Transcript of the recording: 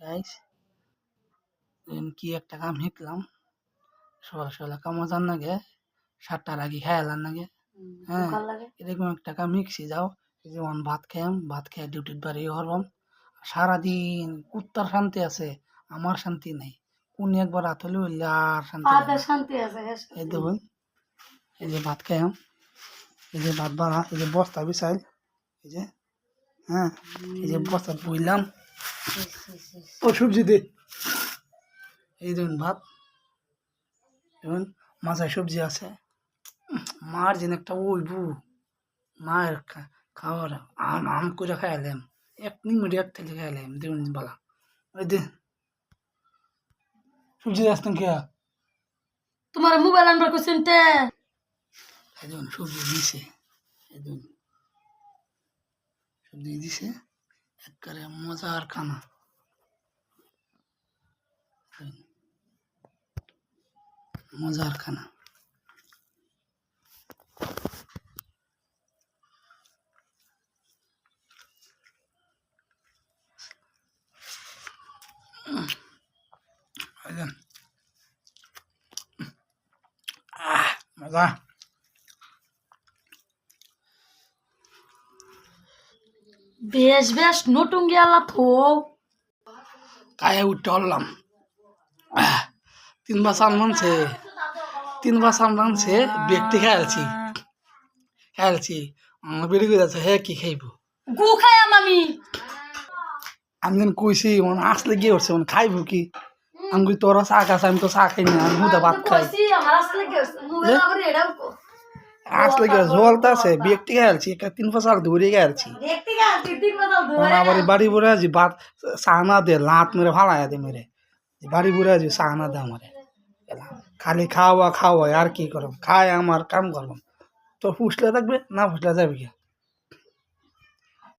guys কি একটা কাম শিখলাম সকাল সকাল কামো জান নাগে 7টার আগে খাইলাম নাগে হ্যাঁ এরকম একটা কাম শিখছি যাও যেমন ভাত খাইম ভাত খেয়ে ডিউটির বাড়ি হরবাম সারাদিন কুত্তার শান্তি আছে আমার শান্তি নাই কোন একবার রাত হলে হইলে আর শান্তি এই দেখুন এই যে ভাত খাইম এই যে ভাত বাড়া এই যে বস্তা বিছাইল এই যে হ্যাঁ এই যে বস্তা বইলাম ও সবজি দে এই দেখুন ভাত দেখুন মাছের সবজি আছে মার যেন একটা ওইবু মায়ের খাওয়ার আম করে খাইলাম এক মিনিট এক থেকে খাইলাম দেখুন বালা ওই দে সবজি আসতেন কে তোমার মোবাইল নাম্বার কোশ্চেন তে এই দেখুন সবজি দিছে এই দেখুন সবজি দিছে একবারে মজার খানা মজার খানা মজা বেশ বেশ নতুন গেলা থো কায়ে উঠতে হলাম 3 বার সান মানছে 3 বার সান মানছে ব্যক্তি খেয়ালছি বেরিয়ে গেছে যাচ্ছে হ্যাঁ কি খাইব গু খাইয়াম আমি যেন কইছি মানে আসলে গিয়ে উঠছে মানে খাইব কি আমি তোরা চা খাস আমি তো চা খাই না আমি হুদা ভাত খাই আসলে কি জলটা আছে ব্যক্তি খেয়ালছি 3 বছর ধরে খেয়ালছি আবার বাড়ি বুড়ে আছি ভাত চা না দে লাত মেরে ফালাই দে মেরে বাড়ি বুড়ে আছি চা না দে আমারে খালি খাওয়া আর কি করব খায় আমার কাম করব তো ফুসলে থাকবে না ফুসলে যাবে কি